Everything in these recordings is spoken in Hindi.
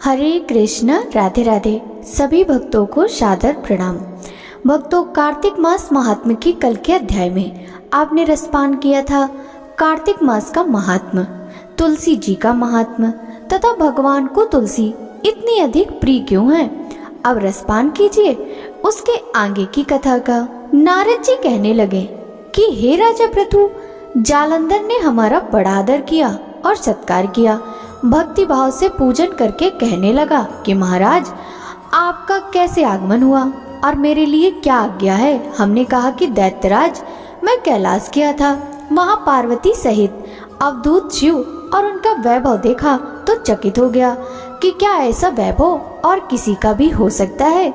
हरे कृष्ण, राधे राधे। सभी भक्तों को सादर प्रणाम। भक्तों, कार्तिक मास महात्म्य की कल के अध्याय में आपने रसपान किया था कार्तिक मास का महात्म्य, तुलसी जी का महात्म्य तथा भगवान को तुलसी इतनी अधिक प्रिय क्यों है। अब रसपान कीजिए उसके आगे की कथा का। नारद जी कहने लगे कि हे राजा पृथु, जालंधर ने हमारा बड़ा आदर किया और सत्कार किया। भक्ति भाव से पूजन करके कहने लगा कि महाराज, आपका कैसे आगमन हुआ और मेरे लिए क्या आज्ञा है। हमने कहा कि दैत्यराज, मैं कैलाश गया था, वहाँ पार्वती सहित अवधूत शिव और उनका वैभव देखा तो चकित हो गया कि क्या ऐसा वैभव और किसी का भी हो सकता है।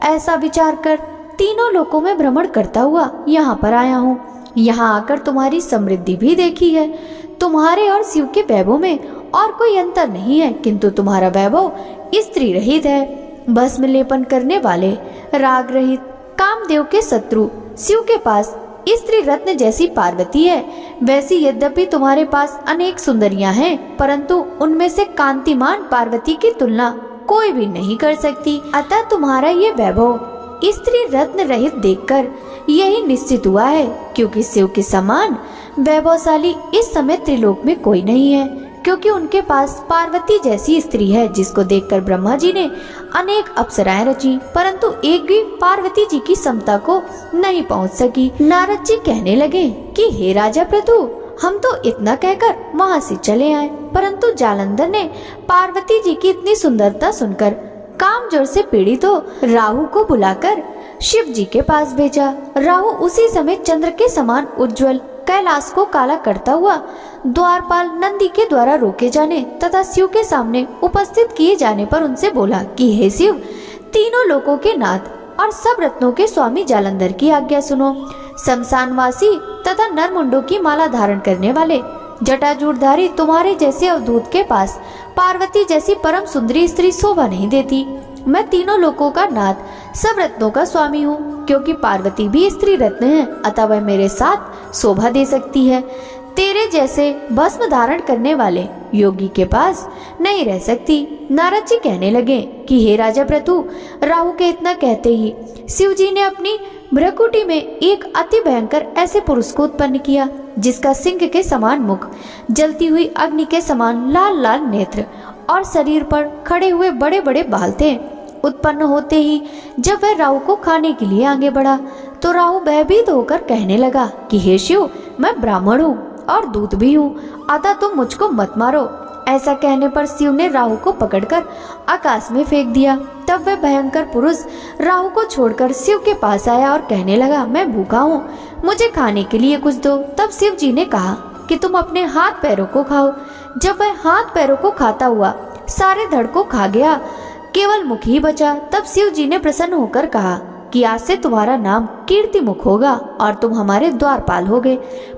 ऐसा विचार कर तीनों लोकों में भ्रमण करता हुआ यहाँ पर आया हूँ। यहाँ आकर तुम्हारी समृद्धि भी देखी है। तुम्हारे और शिव के वैभव में और कोई अंतर नहीं है, किंतु तुम्हारा वैभव स्त्री रहित है। भस्म लेपन करने वाले, राग रहित, कामदेव के शत्रु शिव के पास स्त्री रत्न जैसी पार्वती है। वैसी यद्यपि तुम्हारे पास अनेक सुंदरियां हैं, परंतु उनमें से कांतिमान पार्वती की तुलना कोई भी नहीं कर सकती। अतः तुम्हारा ये वैभव स्त्री रत्न रहित देखकर यही निश्चित हुआ है, क्योंकि शिव के समान वैभवशाली इस समय त्रिलोक में कोई नहीं है। क्योंकि उनके पास पार्वती जैसी स्त्री है, जिसको देखकर ब्रह्मा जी ने अनेक अप्सराएं रची, परंतु एक भी पार्वती जी की समता को नहीं पहुंच सकी। नारद जी कहने लगे कि हे राजा पृथु, हम तो इतना कहकर वहां से चले आए, परंतु जालंधर ने पार्वती जी की इतनी सुंदरता सुनकर काम जोर से पीड़ित हो राहु को बुलाकर शिव जी के पास भेजा। राहु उसी समय चंद्र के समान उज्जवल, कैलाश को काला करता हुआ द्वारपाल नंदी के द्वारा रोके जाने तथा शिव के सामने उपस्थित किए जाने पर उनसे बोला कि हे शिव, तीनों लोकों के नाथ और सब रत्नों के स्वामी जालंधर की आज्ञा सुनो। शमशानवासी तथा नरमुंडों की माला धारण करने वाले जटाजूटधारी तुम्हारे जैसे अवधूत के पास पार्वती जैसी परम सुंदरी स्त्री शोभा नहीं देती। मैं तीनों लोकों का नाथ, सब रत्नों का स्वामी हूँ, क्योंकि पार्वती भी स्त्री रत्न है, अतः वह मेरे साथ शोभा दे सकती है। तेरे जैसे भस्म धारण करने वाले योगी के पास नहीं रह सकती। नारद जी कहने लगे कि हे राजा पृथु, राहु के इतना कहते ही शिव जी ने अपनी भ्रकुटी में एक अति भयंकर ऐसे पुरुष को उत्पन्न किया, जिसका सिंह के समान मुख, जलती हुई अग्नि के समान लाल लाल नेत्र और शरीर पर खड़े हुए बड़े बड़े बाल थे। उत्पन्न होते ही जब वह राहु को खाने के लिए आगे बढ़ा, तो राहु भयभीत होकर कहने लगा कि हे शिव, मैं ब्राह्मण हूँ और दूत भी हूँ, अतः तुम मुझको मत मारो। ऐसा कहने पर शिव ने राहु को पकड़कर आकाश में फेंक दिया। तब वह भयंकर पुरुष राहु को छोड़कर शिव के पास आया और कहने लगा, मैं भूखा हूँ, मुझे खाने के लिए कुछ दो। तब शिव जी ने कहा कि तुम अपने हाथ पैरों को खाओ। जब वह हाथ पैरों को खाता हुआ सारे धड़ को खा गया, केवल मुख ही बचा। तब शिव जी ने प्रसन्न होकर कहा कि आज से तुम्हारा नाम कीर्ति मुख होगा और तुम हमारे द्वारपाल होगे।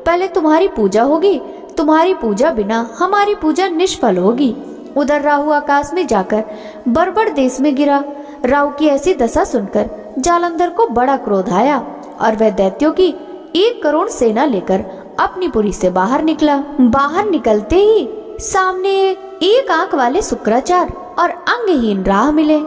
पहले तुम्हारी पूजा होगी, तुम्हारी पूजा बिना हमारी पूजा निष्फल होगी। उधर राहु आकाश में जाकर बर्बर देश में गिरा। राहु की ऐसी दशा सुनकर जालंधर को बड़ा क्रोध आया और वह दैत्यों की 1 करोड़ सेना लेकर अपनी पुरी से बाहर निकला। बाहर निकलते ही सामने एक आंख वाले शुक्राचार्य और अंगहीन राह मिले।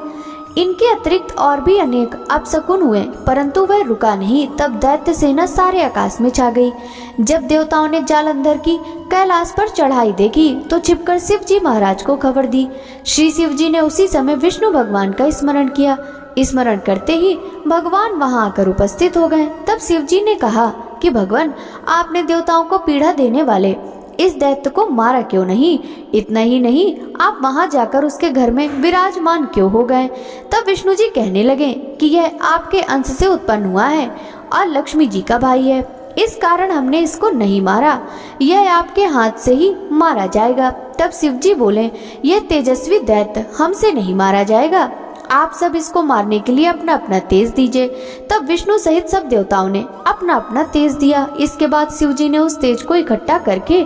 इनके अतिरिक्त और भी अनेक अपशकुन हुए, परंतु वह रुका नहीं। तब दैत्य सेना सारे आकाश में छा गई। जब देवताओं ने जालंधर की कैलाश पर चढ़ाई देखी, तो छिपकर शिव जी महाराज को खबर दी। श्री शिव जी ने उसी समय विष्णु भगवान का स्मरण किया। स्मरण करते ही भगवान वहां आकर उपस्थित हो गए। तब शिव जी ने कहा कि भगवान, आपने देवताओं को पीड़ा देने वाले इस दैत्य को मारा क्यों नहीं? इतना ही नहीं, आप वहां जाकर उसके घर में विराजमान क्यों हो गए? तब विष्णु जी कहने लगे कि यह आपके अंश से उत्पन्न हुआ है और लक्ष्मी जी का भाई है, इस कारण हमने इसको नहीं मारा। यह आपके हाथ से ही मारा जाएगा। तब शिव जी बोले, यह तेजस्वी दैत्य हमसे नहीं मारा जाएगा, आप सब इसको मारने के लिए अपना अपना तेज दीजिए। तब विष्णु सहित सब देवताओं ने अपना अपना तेज दिया। इसके बाद शिव जी ने उस तेज को इकट्ठा करके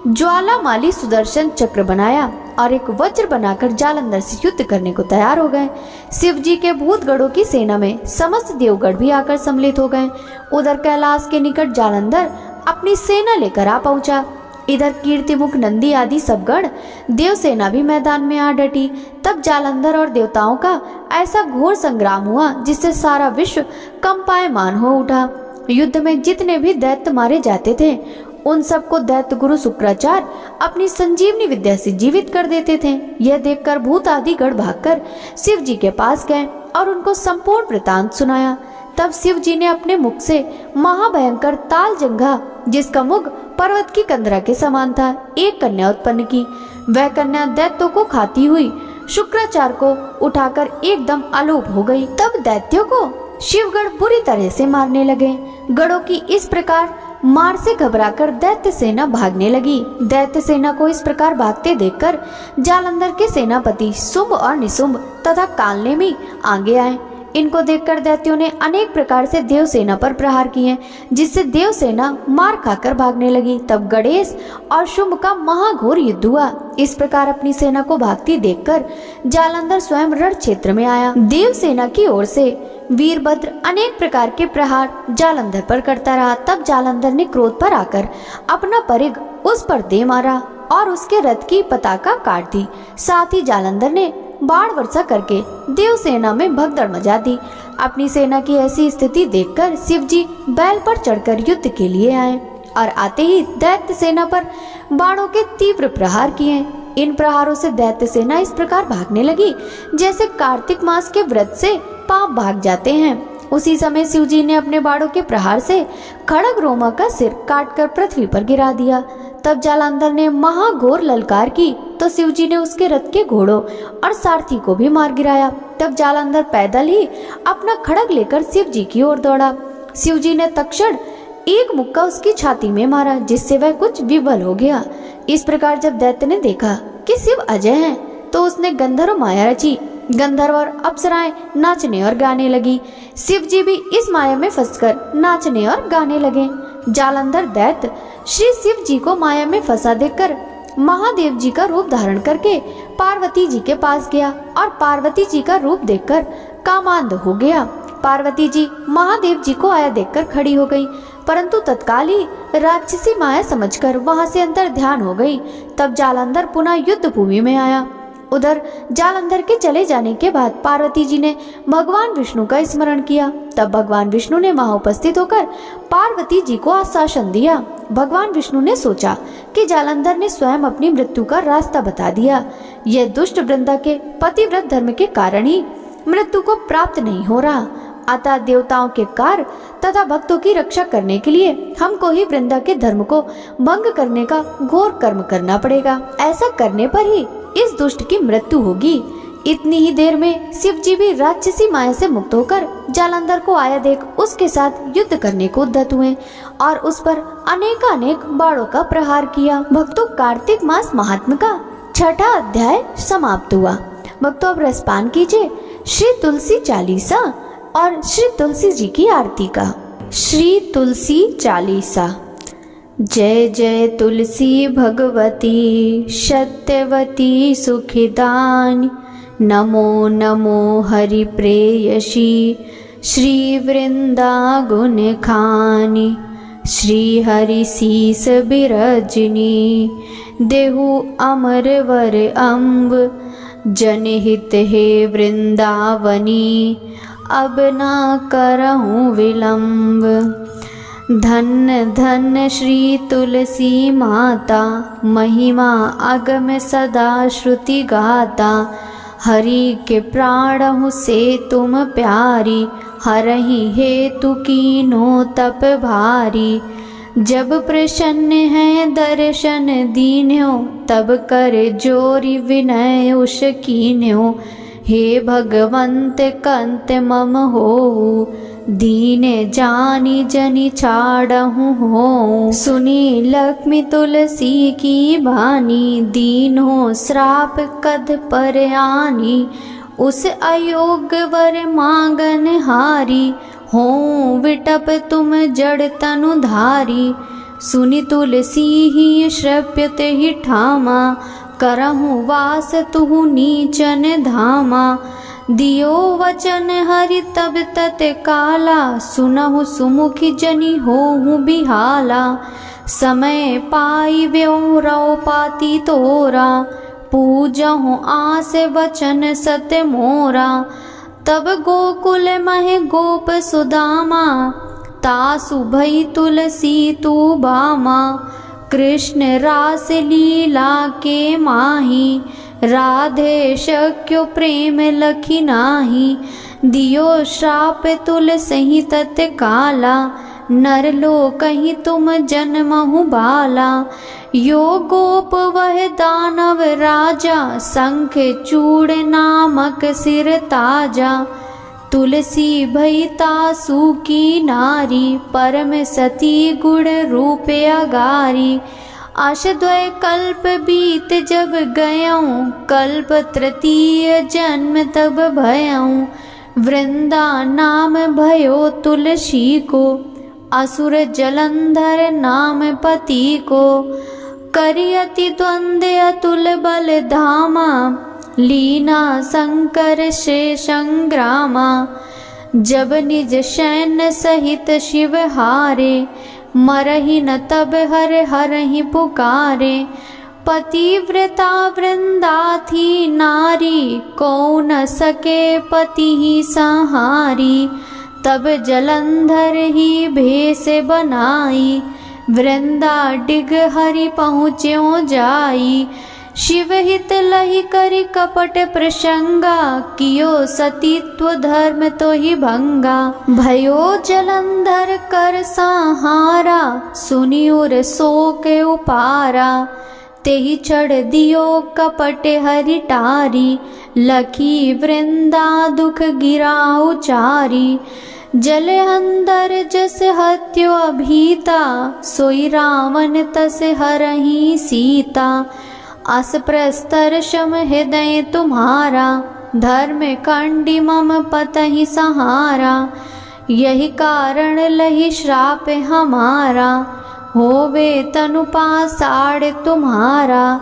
ज्वालामाली सुदर्शन चक्र बनाया और एक वज्र बनाकर जालंधर से युद्ध करने को तैयार हो गए। शिव जी के भूतगढ़ों की सेना में समस्त देवगढ़ भी आकर सम्मिलित हो गए। उधर कैलाश के निकट जालंधर अपनी सेना लेकर आ पहुंचा इधर कीर्तिमुख नंदी आदि सब गण देवसेना भी मैदान में आ डटी। तब जालंधर और देवताओं का ऐसा घोर संग्राम हुआ जिससे सारा विश्व कंपायमान हो उठा। युद्ध में जितने भी दैत्य मारे जाते थे उन सबको दैत्य गुरु शुक्राचार्य अपनी संजीवनी विद्या से जीवित कर देते थे। यह देखकर भूत आदि गण भागकर शिव जी के पास गए और उनको संपूर्ण वृतांत सुनाया। तब शिव जी ने अपने मुख से महाभयंकर ताल जंघा, जिसका मुख पर्वत की कंदरा के समान था, एक कन्या उत्पन्न की। वह कन्या दैत्यों को खाती हुई शुक्राचार्य को उठाकर एकदम अलोप हो गई। तब दैत्यों को शिवगण बुरी तरह से मारने लगे। गणों की इस प्रकार मार से घबराकर दैत्य सेना भागने लगी। दैत्य सेना को इस प्रकार भागते देखकर जालंधर के सेनापति शुंभ और निशुंभ तथा कालनेमी आगे आए। इनको देखकर दैत्यों ने अनेक प्रकार से देव सेना पर प्रहार किए, जिससे देव सेना मार खाकर भागने लगी। तब गणेश और शुंभ का महाघोर युद्ध हुआ। इस प्रकार अपनी सेना को भागती देखकर जालंधर स्वयं रण क्षेत्र में आया। देव सेना की ओर से वीरभद्र अनेक प्रकार के प्रहार जालंधर पर करता रहा। तब जालंधर ने क्रोध पर आकर अपना परिघ उस पर दे मारा और उसके रथ की पताका काट दी। साथ ही जालंधर ने बाण वर्षा करके देव सेना में भगदड़ मचा दी। अपनी सेना की ऐसी स्थिति देखकर शिव जी बैल पर चढ़कर युद्ध के लिए आए और आते ही दैत्य सेना पर बाणों के तीव्र प्रहार किए। इन प्रहारों से दैत्य सेना इस प्रकार भागने लगी जैसे कार्तिक मास के व्रत से पाप भाग जाते हैं। उसी समय शिव जी ने अपने बाणों के प्रहार से खड़ग रोमा का सिर काटकर पृथ्वी पर गिरा दिया। तब जालंधर ने महाघोर ललकार की तो शिव जी ने उसके रथ के घोड़ों और सारथी को भी मार गिराया। तब जालंधर पैदल ही अपना खड़ग लेकर शिव जी की ओर दौड़ा। शिव जी ने तत्क्षण एक मुक्का उसकी छाती में मारा, जिससे वह कुछ विवल हो गया। इस प्रकार जब दैत्य ने देखा कि शिव अजय हैं, तो उसने गंधर्व माया रची। गंधर्व और अप्सराएं नाचने और गाने लगी। शिव जी भी इस माया में फंसकर नाचने और गाने लगे। जालंधर दैत्य श्री शिव जी को माया में फंसा देखकर महादेव जी का रूप धारण करके पार्वती जी के पास गया और पार्वती जी का रूप देखकर कामांध हो गया। पार्वती जी महादेव जी को आया देखकर खड़ी हो गई, परंतु तत्काल ही राक्षसी माया समझकर वहां से अंतर ध्यान हो गई। तब जालंधर पुनः युद्ध भूमि में आया। उधर जालंधर के चले जाने के बाद पार्वती जी ने भगवान विष्णु का स्मरण किया। तब भगवान विष्णु ने वहां उपस्थित होकर पार्वती जी को आश्वासन दिया। भगवान विष्णु ने सोचा कि जालंधर ने स्वयं अपनी मृत्यु का रास्ता बता दिया। यह दुष्ट वृंदा के पतिव्रत धर्म के कारण ही मृत्यु को प्राप्त नहीं हो रहा, अतः देवताओं के कार्य तथा भक्तों की रक्षा करने के लिए हमको ही वृंदा के धर्म को भंग करने का घोर कर्म करना पड़ेगा। ऐसा करने पर ही इस दुष्ट की मृत्यु होगी। इतनी ही देर में शिव जी भी राक्षसी माया से मुक्त होकर जालंधर को आया देख उसके साथ युद्ध करने को उद्यत हुए और उस पर अनेक बाणों का प्रहार किया। भक्तों, कार्तिक मास महात्म्य का 6वां अध्याय समाप्त हुआ। भक्तों, अब रसपान कीजिए श्री तुलसी चालीसा और श्री तुलसी जी की आरती का। श्री तुलसी चालीसा। जय जय तुलसी भगवती सत्यवती सुखिदानी, नमो नमो हरि प्रेयसी श्री वृंदा गुण खानी। श्री हरि शीस बिरजनी देहु अमर वर अम्ब, जनहित हे वृंदावनी अब ना करहूँ विलंब। धन्य धन्य श्री तुलसी माता, महिमा अगम सदा श्रुति गाता। हरि के प्राणहु से तुम प्यारी, हरहि हेतु कीनो तप भारी। जब प्रसन्न है दर्शन दीन्यो, तब कर जोरी विनय उश कीन्यो। हे भगवंत कंत मम हो, दीने जानी जनि छाड़हु हो। सुनी लक्ष्मी तुलसी की बानी, दीन हो श्राप कद पर आनी। उस अयोग्य वर मांगन हारी, हो विटप तुम जड़ तनु धारी। सुनि तुलसी ही श्रव्यत ही ठामा, करहु वास तुहु नीचन धामा। दियो वचन हरि तब तत्काला, सुनहु सुमुखी जनि होहु बिहाला। समय पाई व्यो रौ पाती तोरा, पूजहु आस वचन सत्य मोरा। तब गोकुल मह गोप सुदामा, तासु भई तुलसी तू बामा। कृष्ण रास लीला के माही, राधे शक्यो प्रेम लखी नाही। दियो श्राप तुलसी तत्काला, नरलो कहीं तुम जन्महु बाला। यो गोप वह दानव राजा, शंख चूड़ नामक सिर ताजा। तुलसी भई तासु की नारी, परम सती गुण रूप अगारी। आशद्वय कल्प बीत जब गयऊँ, कल्प तृतीय जन्म तब भयऊँ। वृंदा नाम भयो तुलसी को, असुर जलंधर नाम पति को। करियति द्वंद्व अतुल बल धामा, लीना शंकर से संग्रामा। जब निज सैन्य सहित शिव हारे, मरहि न तब हर हरहि पुकारे। पतिव्रता वृंदा थी नारी, को न सके पति ही संहारी। तब जलंधर ही भेष बनाई, वृंदा डिग हरि पहुँच्यो जाई। शिव हित लहि करि कपट प्रसंगा, कियो सतीत्व धर्म तो ही भंगा। भयो जलंधर कर संहारा, सुनि उर शोक उपारा। तेहि चढ़ दियो कपट हरि टारी, लखी वृंदा दुख गिरा उचारी। जले अंदर जस हत्यो अभीता, सोई रावण तस हरहि सीता। अस प्रस्तर शम हृदय तुम्हारा, धर्म कंडी मम पतहि सहारा। यही कारण लहि श्राप हमारा, होवे तनु पासाड़ तुम्हारा।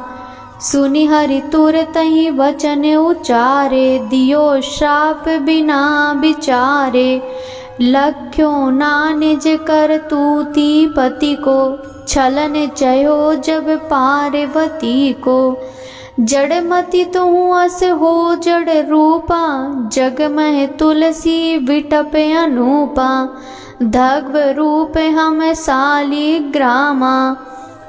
सुनि हरि तुरतहि वचन उचारे, दियो श्राप बिना विचारे। लख्यो ना निज कर तूती पति को, छलन चयो जब पार्वती को। जड़मति तुहु अस हो जड़ रूपा, जग मह तुलसी विटप अनूपा। धग्व रूप हम साली ग्रामा,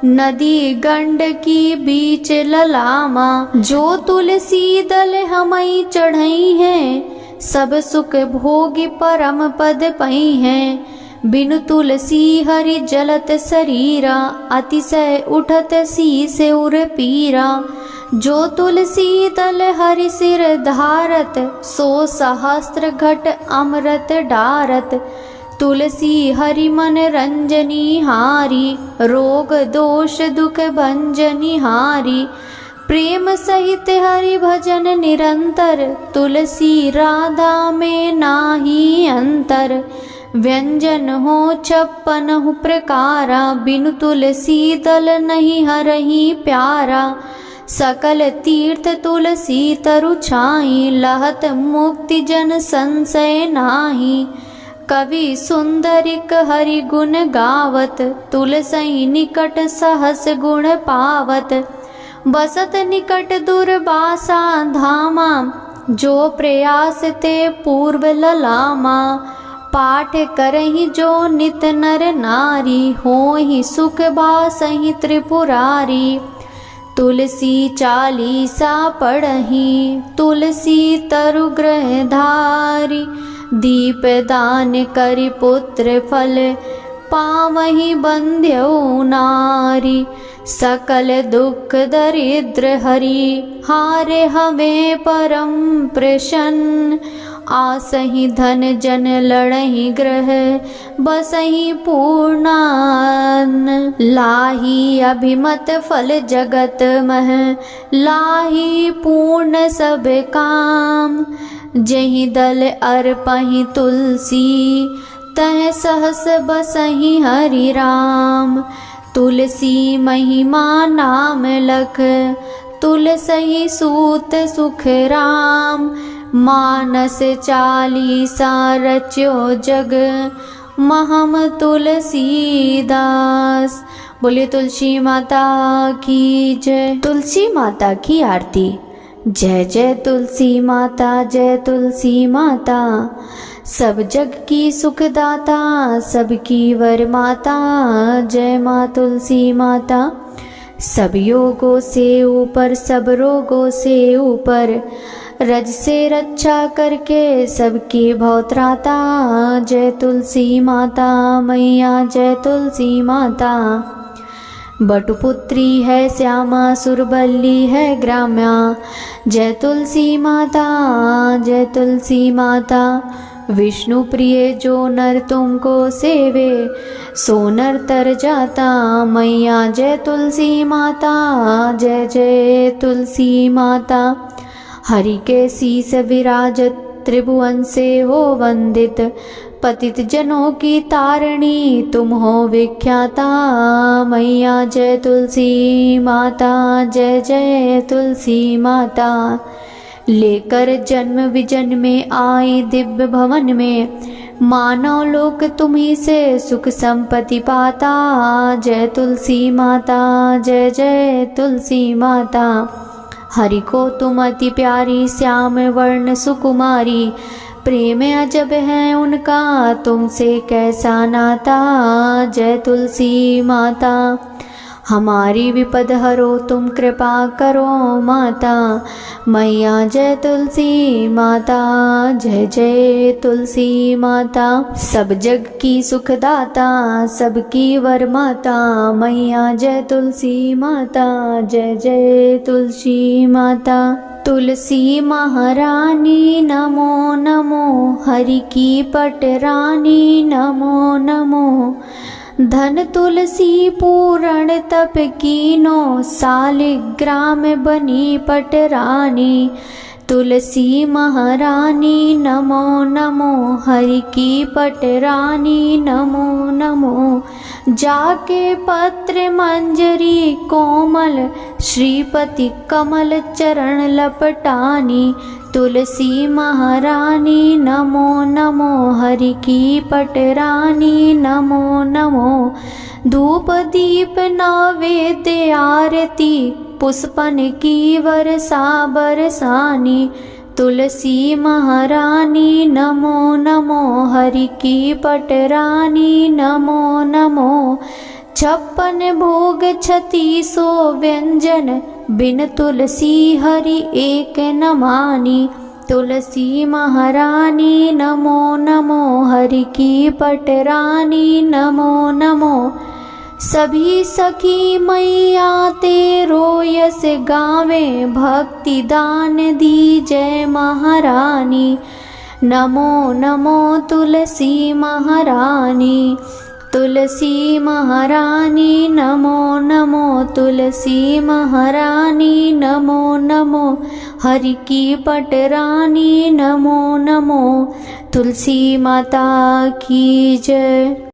नदी गंड की बीच ललामा। जो तुलसी दल हमई चढ़ई हैं, सब सुख भोगी परम पद पई हैं। बिनु तुलसी हरि जलत शरीरा, अतिशय उठत शीस उर पीरा। जो तुलसी दल हरि सिर धारत, सो सहस्त्र घट अमृत डारत। तुलसी हरि मन रंजनी हारी, रोग दोष दुख भंजनी हारी। प्रेम सहित हरि भजन निरंतर, तुलसी राधा में नाही अंतर। व्यंजन हो 56 प्रकारा, बिनु तुलसी दल नहीं हरहि प्यारा। सकल तीर्थ तुलसी तरु छाई, लहत मुक्ति जन संशय नाही। कवि सुंदरिक हरि गुण गावत, तुलसी निकट सहस गुण पावत। बसत निकट दुर्वासा धामा, जो प्रयास ते पूर्व ललामा। पाठ करहि जो नित नर नारी, होहि सुख बासहि त्रिपुरारी। तुलसी चालीसा पढ़हि, तुलसी तरु ग्रह धारी। दीप दान करि पुत्र फल, पावहि बंध्यो नारी। सकल दुख दरिद्र हरि, हारे हमें परम प्रसन्न। आसहि धन जन लड़हि ग्रह, बसहि पूर्णान। लाही अभिमत फल जगत मह, लाही पूर्ण सब काम। जहि दल अर्पहि तुलसी, तह सहस बसहि हरि राम। तुलसी महिमा नाम लख, तुलसी सूत सुख राम। मानस चालीसा रच्यो जग, महम तुलसीदास। बोलिए तुलसी माता की जय। तुलसी माता की आरती। जय जय तुलसी माता, जय तुलसी माता, सब जग की सुखदाता, सबकी वर माता। जय माँ तुलसी माता। सब योगों से ऊपर, सब रोगों से ऊपर, रज से रक्षा करके सबकी भवत्राता। जय तुलसी माता मैया, जय तुलसी माता। बटुपुत्री है श्यामा, सुरबल्ली है ग्राम्या। जय तुलसी माता, जय तुलसी माता। विष्णु प्रिय जो नर तुमको सेवे, सो नर तर जाता। मैया जय तुलसी माता, जय जय तुलसी माता। हरि के शीस विराजत, त्रिभुवन से हो वंदित, पतित जनों की तारिणी तुम हो विख्याता। मैया जय तुलसी माता, जय जय तुलसी माता। लेकर जन्म विजन में आई दिव्य भवन में, मानव लोक तुम्ही से सुख संपत्ति पाता। जय तुलसी माता, जय जय तुलसी माता। हरि को तुम अति प्यारी, श्याम वर्ण सुकुमारी, प्रेम अजब है उनका तुमसे कैसा नाता। जय तुलसी माता। हमारी विपद हरो तुम कृपा करो माता। मैया जय तुलसी माता, जय जय तुलसी माता। सब जग की सुखदाता, सबकी वर माता। मैया जय तुलसी माता, जय जय तुलसी माता। तुलसी महारानी नमो नमो, हरि की पटरानी नमो नमो। धन तुलसी पूरण तप कीनो, सालिग्राम बनी पटरानी। तुलसी महारानी नमो नमो, हरि की पटरानी नमो नमो। जाके पत्र मंजरी कोमल, श्रीपति कमल चरण लपटानी। तुलसी महारानी नमो नमो, हरि की पटरानी नमो नमो। धूप दीप नैवेद्य आरती, पुष्पन की वर्षा बरसानी। तुलसी महारानी नमो नमो, हरि की पटरानी नमो नमो। 56 भोग 3600 व्यंजन, बिन तुलसी हरि एक न मानी। तुलसी महारानी नमो नमो, हरि की पटरानी नमो नमो। सभी सखी मैया तेरो यस गावे, भक्ति दान दी जय महारानी। नमो नमो तुलसी महारानी। तुलसी महारानी नमो नमो, तुलसी महारानी नमो नमो। हरि की पटरानी नमो नमो। तुलसी माता की जय।